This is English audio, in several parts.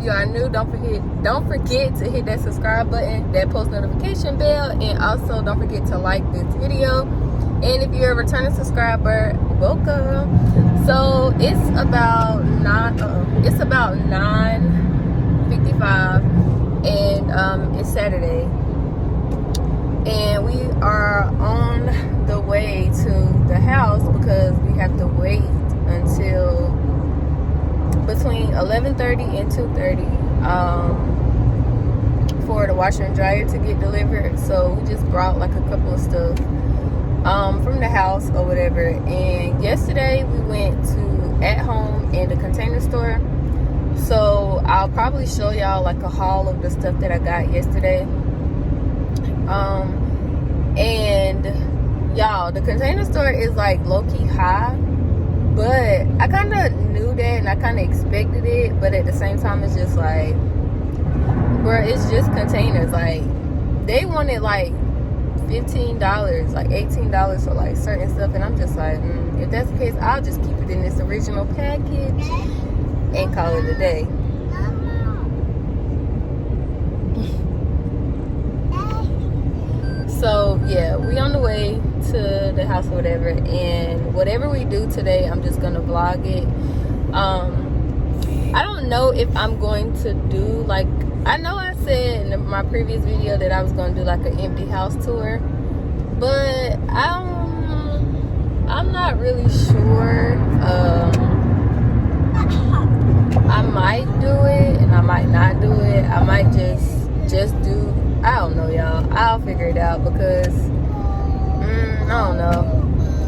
you are new, don't forget to hit that subscribe button, that post notification bell, and also don't forget to like this video. And if you're a returning subscriber, welcome. So it's about 9:55, and it's Saturday, and we are on the way to the house because we have to wait until between 11:30 and 2:30 for the washer and dryer to get delivered. So we just brought like a couple of stuff from the house or whatever. And yesterday we went to At Home and the Container Store. So I'll probably show y'all like a haul of the stuff that I got yesterday. And y'all, the Container Store is like low-key high, but I kind of knew that and I kind of expected it, but at the same time it's just like, bruh, it's just containers. Like, they wanted like $15, like $18 for like certain stuff, and I'm just like, if that's the case, I'll just keep it in this original package and call it a day. So yeah, we on the way to the house or whatever, and whatever we do today, I'm just gonna vlog it. I don't know if I'm going to do like, I know I said in my previous video that I was gonna do like an empty house tour, but I'm not really sure. I might do it and I might not do it. I might just do, I don't know, y'all. I'll figure it out because I don't know.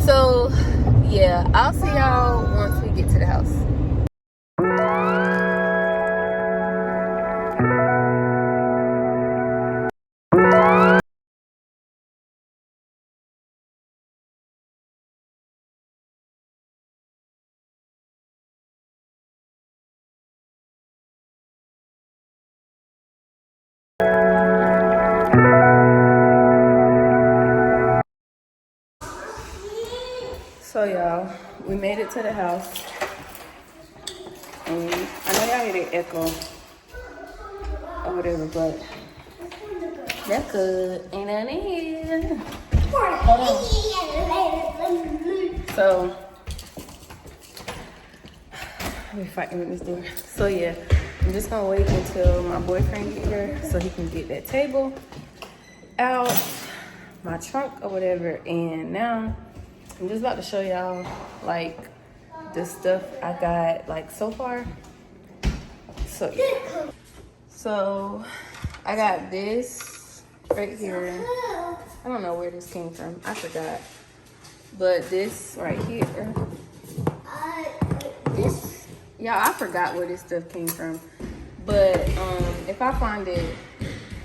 So yeah, I'll see y'all once we get to the house. So y'all, we made it to the house, and I know y'all hear the echo or whatever, but that's good. Ain't nothing here. Hold on. So I'll be fighting with this door. So yeah, I'm just gonna wait until my boyfriend get here so he can get that table out, my trunk or whatever, and now I'm just about to show y'all like the stuff I got like so far. So yeah. So I got this right here. I don't know where this came from. I forgot. But this right here. This, y'all, I forgot where this stuff came from. But if I find it,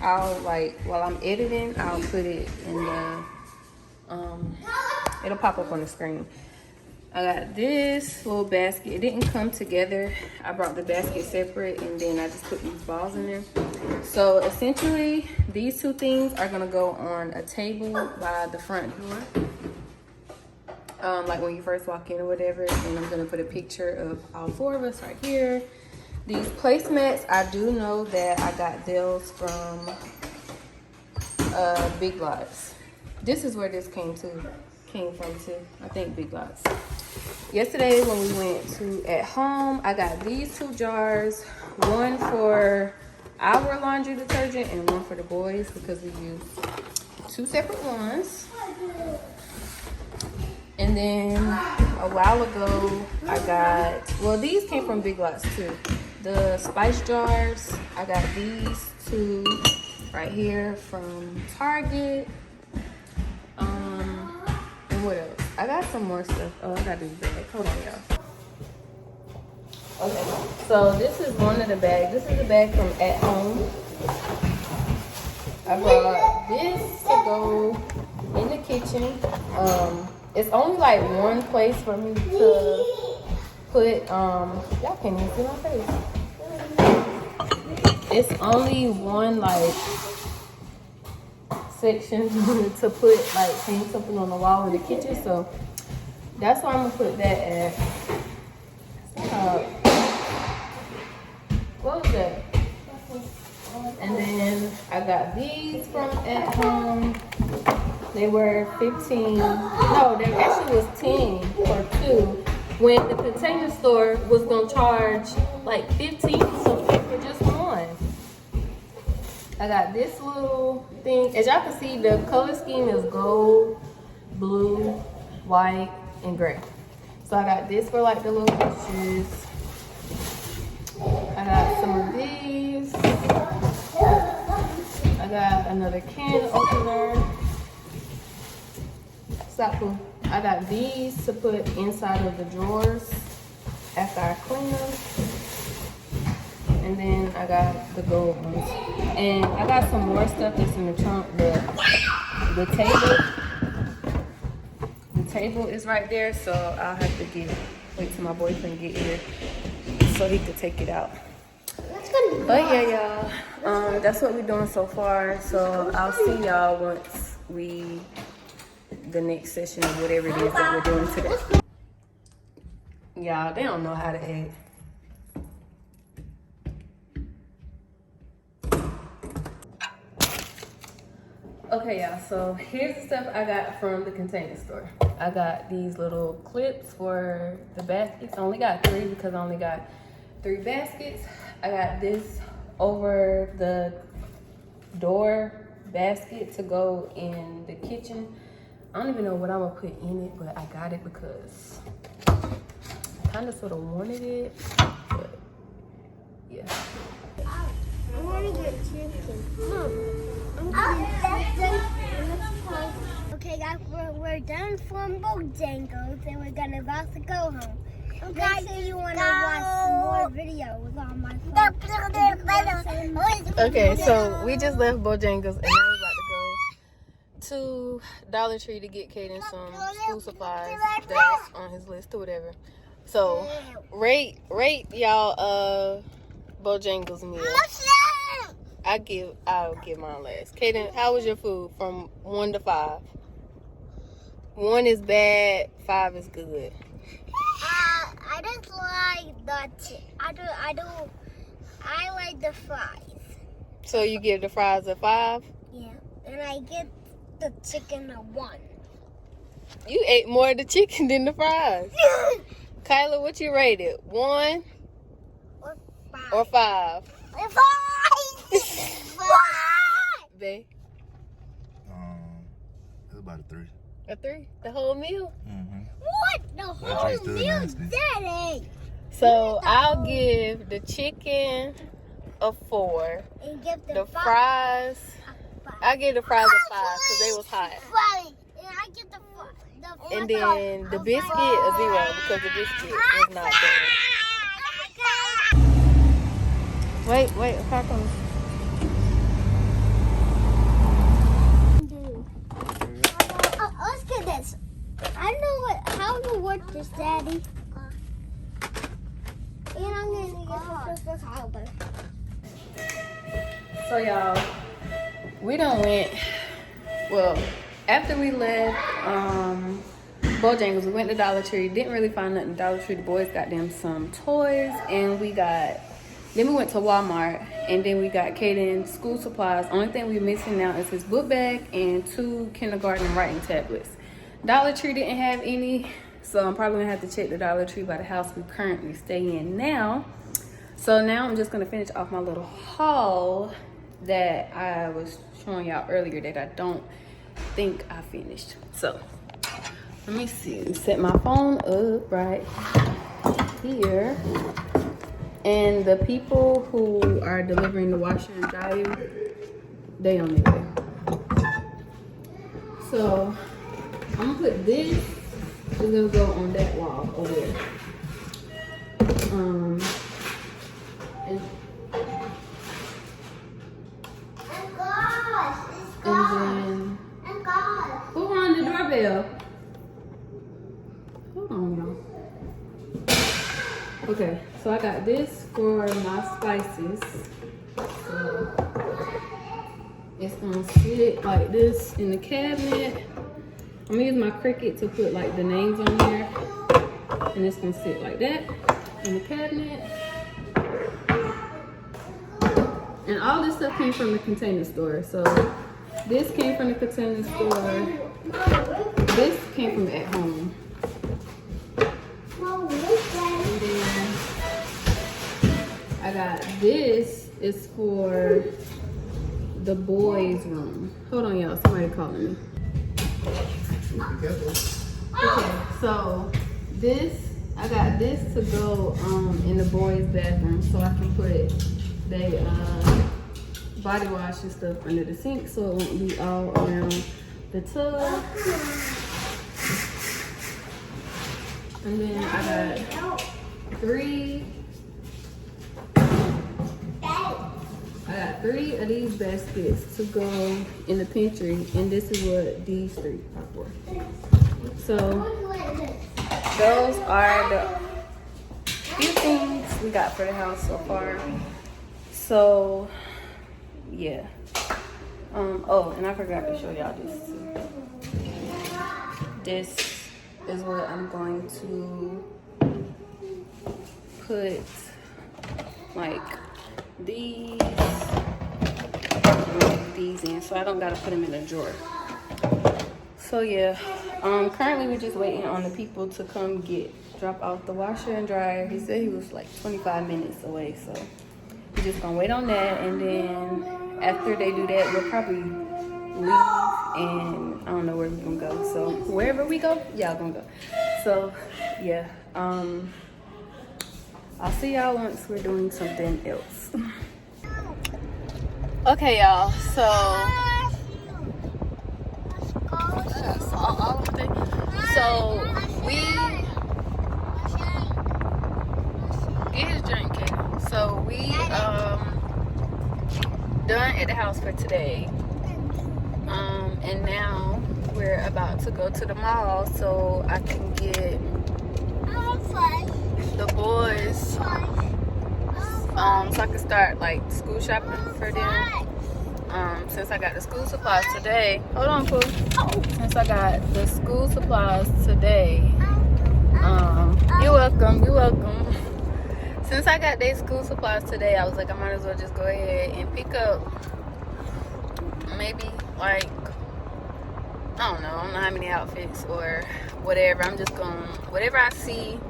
I'll like, while I'm editing, I'll put it in the it'll pop up on the screen. I got this little basket. It didn't come together. I brought the basket separate, and then I just put these balls in there. So essentially, these two things are gonna go on a table by the front door. Like when you first walk in or whatever, and I'm gonna put a picture of all four of us right here. These placemats, I do know that I got those from Big Lots. This is where this came from too. I think Big Lots. Yesterday when we went to At Home, I got these two jars, one for our laundry detergent and one for the boys because we use two separate ones. And then a while ago, I got, well, these came from Big Lots too. The spice jars, I got these two right here from Target. And what else? I got some more stuff. Oh, I got this bag. Hold on, y'all. Okay, so this is one of the bags. This is a bag from At Home. I brought this to go in the kitchen. It's only like one place for me to put, y'all can't even see my face. It's only one like section to put, like, hang something on the wall in the kitchen, so that's why I'm gonna put that at. What was that? And then I got these from at home. They were 15. No, they actually was 10 for 2. When the Container Store was gonna charge like 15 for just 1. I got this little thing. As y'all can see, the color scheme is gold, blue, white, and gray. So I got this for like the little pictures. I got some of these. I got another can opener. Stop, cool. I got these to put inside of the drawers after I clean them. And then I got the gold ones. And I got some more stuff that's in the trunk, but the table is right there, so I'll have to wait till my boyfriend get here so he could take it out. But yeah, y'all, that's what we're doing so far. So I'll see y'all once the next session of whatever it is that we're doing today. Y'all, they don't know how to act. Okay, y'all, so here's the stuff I got from the Container Store. I got these little clips for the baskets. I only got 3 because I only got 3 baskets. I got this over the door basket to go in the kitchen. I don't even know what I'm gonna put in it, but I got it because I kind of sort of wanted it, but yeah. I want to get chicken. Okay, guys, we're done from Bojangles and we're about to go home. Make sure you want to watch some more videos on my phone. Okay, so we just left Bojangles and now we're about to go to Dollar Tree to get Kaden some school supplies that's on his list or whatever. So rate y'all Bojangles meal. I'll give mine last. Kaden, how was your food from 1 to 5? 1 is bad, 5 is good. I just like I like the fries. So you give the fries a 5? Yeah, and I get the chicken a 1. You ate more of the chicken than the fries. Kyla, what you rated? 1 or 5? 5. Babe? It's about a 3. A 3? The whole meal? Mm-hmm. What? The whole meal, Daddy? So I'll give the chicken a 4. And give The fries, I give the fries a 5 because they was hot. And I get the And then the biscuit a 0 because the biscuit was not there. Wait, car comes. Let's get this. I know how to work this, Daddy. And I'm gonna get this for Tyler. So y'all, we done went. Well, after we left Bojangles, we went to Dollar Tree. Didn't really find nothing at Dollar Tree. The boys got them some toys, and then we went to Walmart, and then we got Kaden school supplies. Only thing we're missing now is his book bag and 2 kindergarten writing tablets. Dollar Tree didn't have any, so I'm probably gonna have to check the Dollar Tree by the house we currently stay in now. So now I'm just gonna finish off my little haul that I was showing y'all earlier that I don't think I finished. So let me see, set my phone up right here. And the people who are delivering the washer and dryer, they on their way. So I'm gonna put this, it's gonna go on that wall over there. And then who rang the doorbell? Hold on, y'all. Okay, so I got this for my spices. So it's gonna sit like this in the cabinet. I'm gonna use my Cricut to put like the names on here, and it's gonna sit like that in the cabinet. And all this stuff came from the Container Store. So this came from the Container Store. This came from At Home. And then I got this is for the boys' room. Hold on, y'all. Somebody calling me. Okay, so I got this to go in the boys' bathroom, so I can put they body wash and stuff under the sink, so it won't be all around the tub. And then I got three of these baskets to go in the pantry, and this is what these three are for. So those are the few things we got for the house so far. So yeah. Oh, and I forgot to show y'all this too. This is what I'm going to put like these in, so I don't gotta put them in a drawer. So yeah, currently we're just waiting on the people to come drop off the washer and dryer. He said he was like 25 minutes away, so we're just gonna wait on that, and then after they do that, we'll probably leave, and I don't know where we're gonna go. So wherever we go, y'all gonna go. So yeah, I'll see y'all once we're doing something else. Okay, y'all, so we get his drink, Katie. So we done at the house for today, and now we're about to go to the mall so I can get the boys so I can start like school shopping for them. Since I got the school supplies today. Hold on, Pooh. Since I got the school supplies today. You're welcome. Since I got their school supplies today, I was like, I might as well just go ahead and pick up maybe like, I don't know how many outfits or whatever. I'm just going, whatever I see,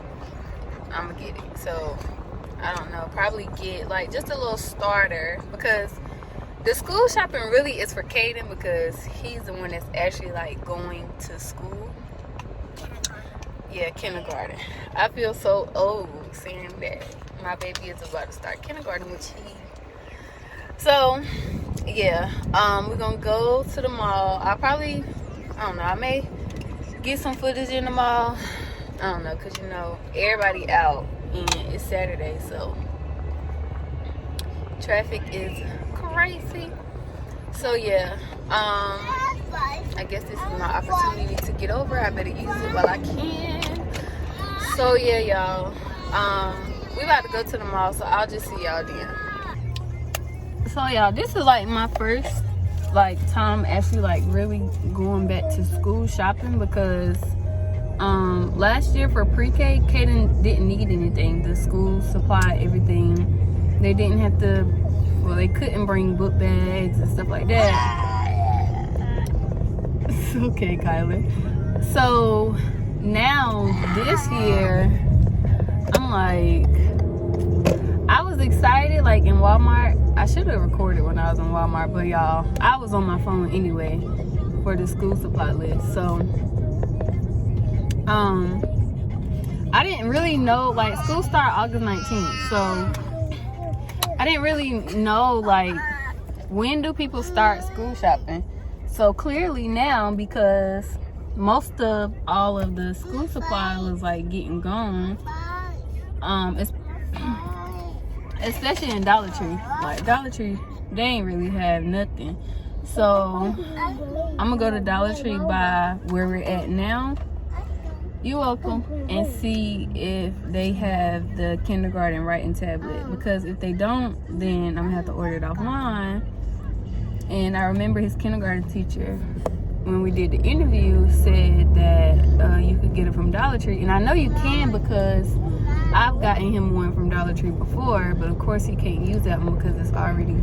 I'm gonna get it. So I don't know, probably get like just a little starter, because the school shopping really is for Caden, because he's the one that's actually like going to school. Yeah, kindergarten. I feel so old saying that my baby is about to start kindergarten, which so yeah, we're gonna go to the mall. I don't know, I may get some footage in the mall. I don't know, because you know everybody out and it's Saturday, so traffic is crazy. So yeah, I guess this is my opportunity to get over. I better use it while I can. So yeah, y'all, we about to go to the mall, so I'll just see y'all then. So y'all, this is like my first like time actually like really going back to school shopping, because last year for pre-K, Caden didn't need anything. The school supplied everything. They didn't have to, well, they couldn't bring book bags and stuff like that. It's okay, Kylie. So now this year, I'm like, I was excited like in Walmart. I should have recorded when I was in Walmart, but y'all, I was on my phone anyway for the school supply list. So I didn't really know, like, school started August 19th, so I didn't really know like when do people start school shopping. So clearly now, because most of all of the school supply was like getting gone, especially in Dollar Tree. Like Dollar Tree, they ain't really have nothing. So I'm gonna go to Dollar Tree by where we're at now. You're welcome. And see if they have the kindergarten writing tablet, because if they don't, then I'm gonna have to order it offline. And I remember his kindergarten teacher, when we did the interview, said that you could get it from Dollar Tree. And I know you can, because I've gotten him one from Dollar Tree before, but of course he can't use that one because it's already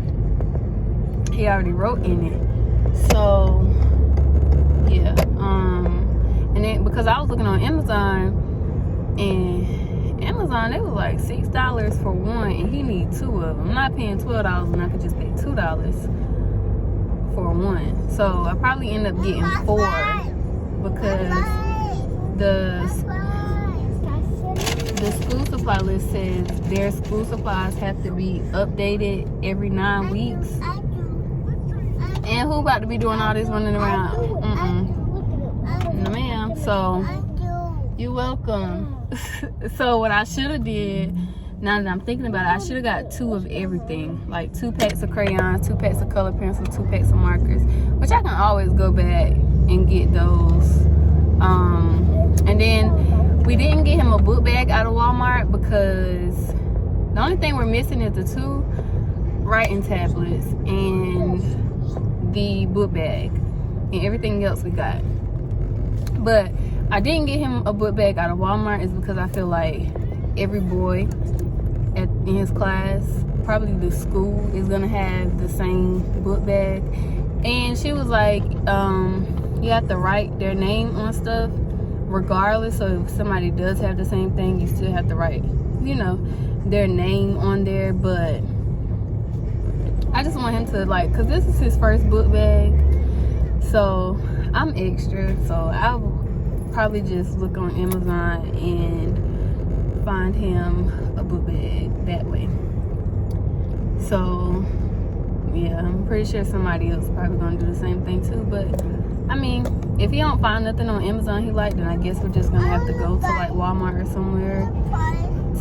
He already wrote in it. So yeah. And then because I was looking on Amazon, and Amazon, they was like $6 for one, and he need 2 of them. I'm not paying $12 when I could just pay $2 for one. So I probably end up getting 4 because the school supply list says their school supplies have to be updated every 9 weeks. And who about to be doing all this running around? No, ma'am. So you're welcome. So what I should have did, now that I'm thinking about it, I should have got 2 of everything, like 2 packs of crayons, 2 packs of color pencils, 2 packs of markers, which I can always go back and get those. And then we didn't get him a book bag out of Walmart because the only thing we're missing is the 2 writing tablets and the book bag, and everything else we got. But I didn't get him a book bag out of Walmart is because I feel like every boy in his class, probably the school, is gonna have the same book bag. And she was like, you have to write their name on stuff regardless. So if somebody does have the same thing, you still have to write, you know, their name on there. But I just want him to, like, because this is his first book bag, so I'm extra, so I'll probably just look on Amazon and find him a book bag that way. So yeah, I'm pretty sure somebody else is probably gonna do the same thing too. But I mean, if he don't find nothing on Amazon he like, then I guess we're just gonna have to go to like Walmart or somewhere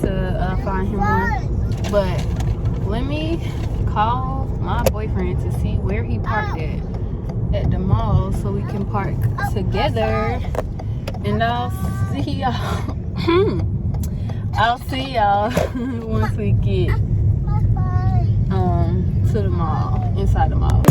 to find him one. But let me call my boyfriend to see where he parked at the mall so we can park together. And I'll see y'all. I'll see y'all once we get to the mall, inside the mall.